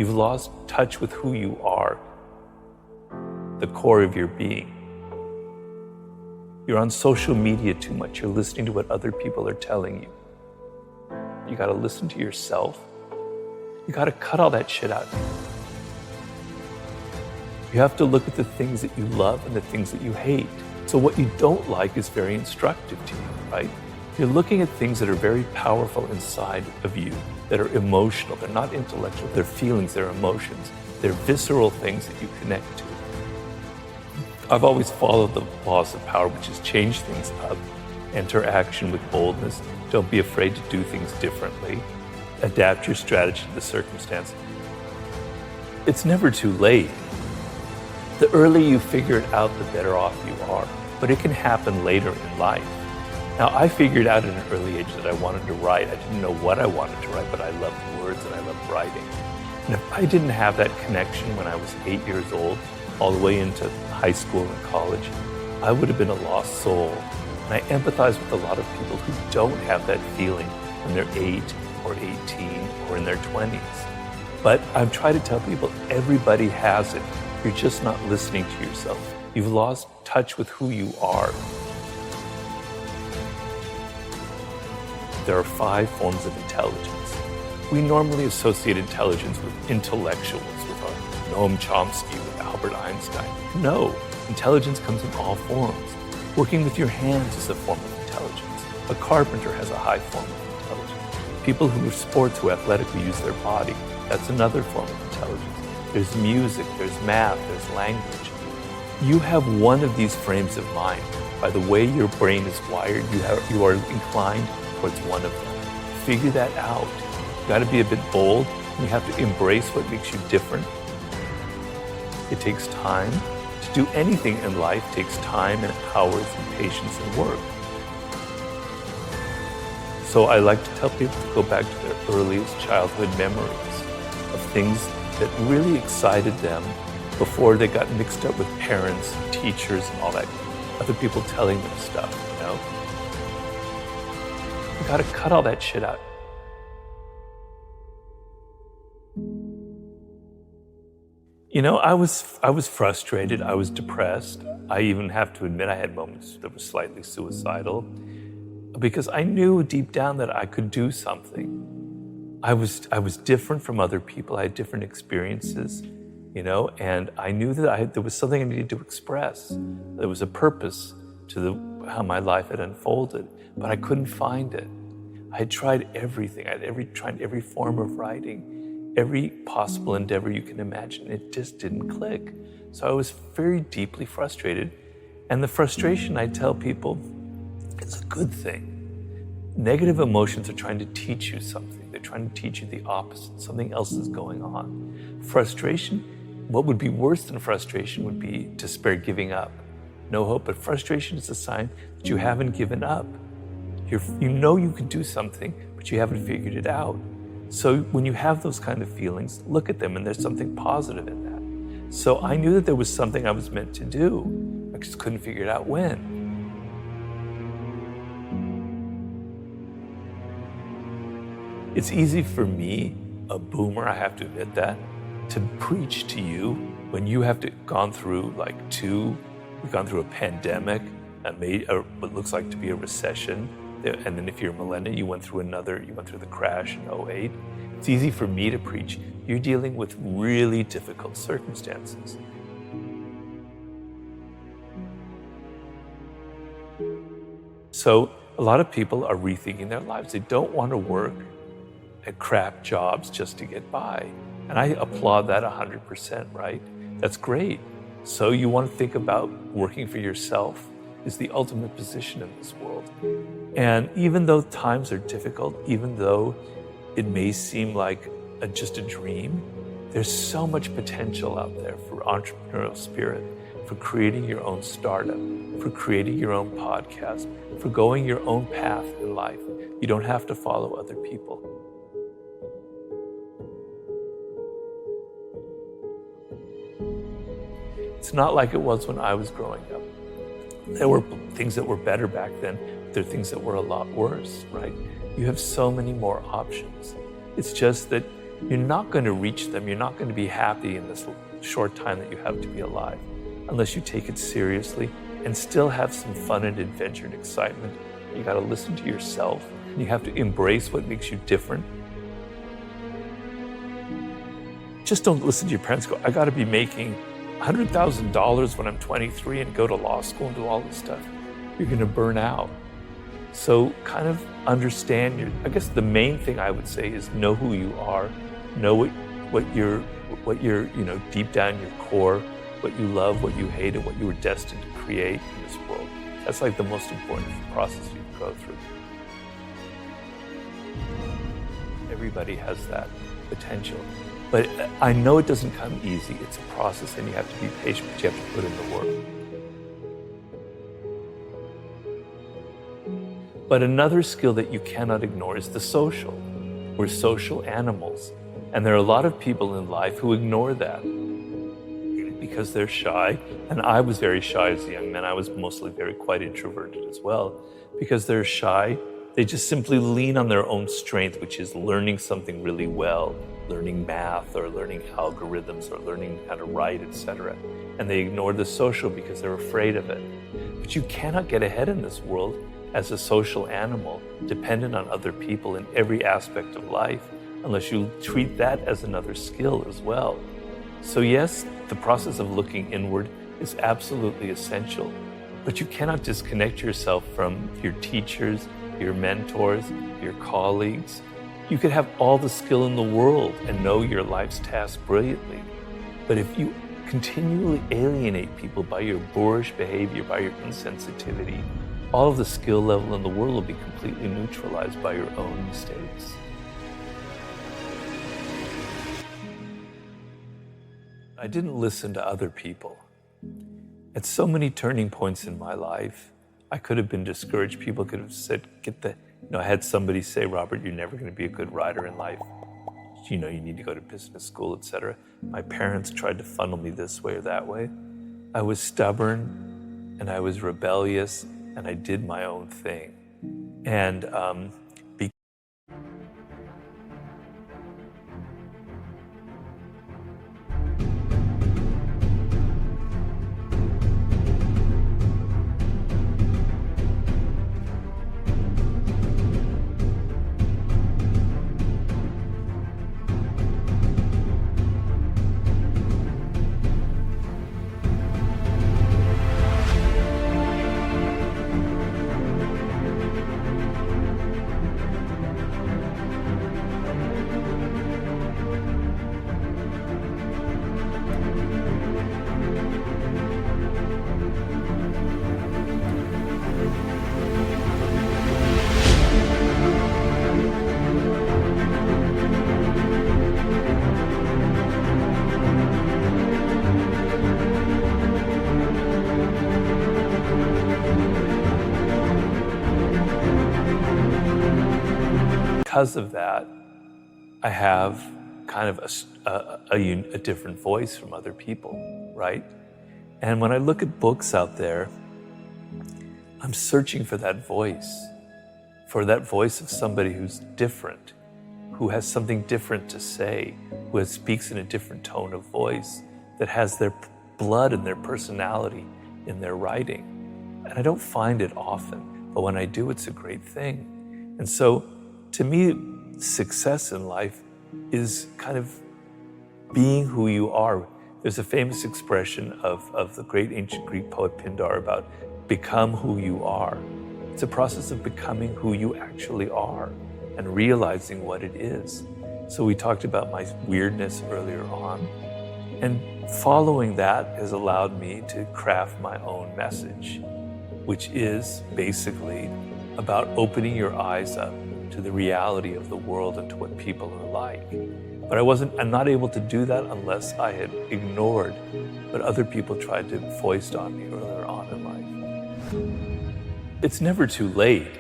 You've lost touch with who you are, the core of your being. You're on social media too much. You're listening to what other people are telling you. You got to listen to yourself. You got to cut all that shit out. You have to look at the things that you love and the things that you hate. So what you don't like is very instructive to you, right? You're looking at things that are very powerful inside of you, that are emotional. They're not intellectual. They're feelings, they're emotions. They're visceral things that you connect to. I've always followed the laws of power, which is change things up, enter action with boldness. Don't be afraid to do things differently. Adapt your strategy to the circumstance. It's never too late. The earlier you figure it out, the better off you are. But it can happen later in life. Now, I figured out at an early age that I wanted to write. I didn't know what I wanted to write, but I loved words and I loved writing. And if I didn't have that connection when I was 8 years old, all the way into high school and college, I would have been a lost soul. And I empathize with a lot of people who don't have that feeling when they're 8 or 18 or in their 20s. But I've tried to tell people everybody has it. You're just not listening to yourself. You've lost touch with who you are. There are 5 forms of intelligence. We normally associate intelligence with intellectuals, with Noam Chomsky, with Albert Einstein. No, intelligence comes in all forms. Working with your hands is a form of intelligence. A carpenter has a high form of intelligence. People who are sports, who athletically use their body, that's another form of intelligence. There's music, there's math, there's language. You have one of these frames of mind. By the way your brain is wired, you are inclined towards one of them. Figure that out. You got to be a bit bold. You have to embrace what makes you different. It takes time. To do anything in life takes time and hours and patience and work. So I like to tell people to go back to their earliest childhood memories of things that really excited them before they got mixed up with parents, teachers, and all that, other people telling them stuff, you know? You gotta cut all that shit out. You know, I was frustrated, I was depressed. I even have to admit I had moments that were slightly suicidal because I knew deep down that I could do something. I was different from other people. I had different experiences, you know, and I knew that there was something I needed to express. There was a purpose to how my life had unfolded, but I couldn't find it. I had tried everything. I had tried every form of writing, every possible endeavor you can imagine. It just didn't click. So I was very deeply frustrated. And the frustration, I tell people, is a good thing. Negative emotions are trying to teach you something. They're trying to teach you the opposite. Something else is going on. Frustration, what would be worse than frustration would be despair, giving up. No hope, but frustration is a sign that you haven't given up. You know you could do something, but you haven't figured it out. So when you have those kind of feelings, look at them and there's something positive in that. So I knew that there was something I was meant to do. I just couldn't figure it out when. It's easy for me, a boomer, I have to admit that, to preach to you when you have gone through we've gone through a pandemic, what looks like to be a recession, and then if you're a millennial, you went through the crash in 2008. It's easy for me to preach. You're dealing with really difficult circumstances. So a lot of people are rethinking their lives. They don't want to work at crap jobs just to get by. And I applaud that 100%, right? That's great. So you want to think about working for yourself is the ultimate position in this world. And even though times are difficult, even though it may seem like just a dream, there's so much potential out there for entrepreneurial spirit, for creating your own startup, for creating your own podcast, for going your own path in life. You don't have to follow other people. It's not like it was when I was growing up. There were things that were better back then, but there are things that were a lot worse, right? You have so many more options. It's just that you're not going to reach them. You're not going to be happy in this short time that you have to be alive unless you take it seriously and still have some fun and adventure and excitement. You got to listen to yourself. You have to embrace what makes you different. Just don't listen to your parents go, I got to be making $100,000 when I'm 23 and go to law school and do all this stuff. You're going to burn out. So kind of understand I guess the main thing I would say is know who you are, know what you're deep down in your core, what you love, what you hate, and what you were destined to create in this world. That's like the most important process you can go through. Everybody has that potential. But I know it doesn't come easy. It's a process and you have to be patient, but you have to put in the work. But another skill that you cannot ignore is the social. We're social animals. And there are a lot of people in life who ignore that because they're shy. And I was very shy as a young man. I was mostly quite introverted as well. Because they're shy, they just simply lean on their own strength, which is learning something really well, learning math or learning algorithms or learning how to write, etc. And they ignore the social because they're afraid of it. But you cannot get ahead in this world as a social animal dependent on other people in every aspect of life unless you treat that as another skill as well. So yes, the process of looking inward is absolutely essential, but you cannot disconnect yourself from your teachers, your mentors, your colleagues. You could have all the skill in the world and know your life's task brilliantly. But if you continually alienate people by your boorish behavior, by your insensitivity, all of the skill level in the world will be completely neutralized by your own mistakes. I didn't listen to other people. At so many turning points in my life, I could have been discouraged. People could have said, I had somebody say, Robert, you're never going to be a good writer in life. You need to go to business school, etc. My parents tried to funnel me this way or that way. I was stubborn and I was rebellious and I did my own thing. And because of that, I have kind of a different voice from other people, right? And when I look at books out there, I'm searching for that voice of somebody who's different, who has something different to say, who speaks in a different tone of voice, that has their blood and their personality in their writing. And I don't find it often, but when I do, it's a great thing. And so, to me, success in life is kind of being who you are. There's a famous expression of the great ancient Greek poet Pindar about become who you are. It's a process of becoming who you actually are and realizing what it is. So we talked about my weirdness earlier on, and following that has allowed me to craft my own message, which is basically about opening your eyes up to the reality of the world and to what people are like. But I'm not able to do that unless I had ignored what other people tried to foist on me earlier on in life. It's never too late.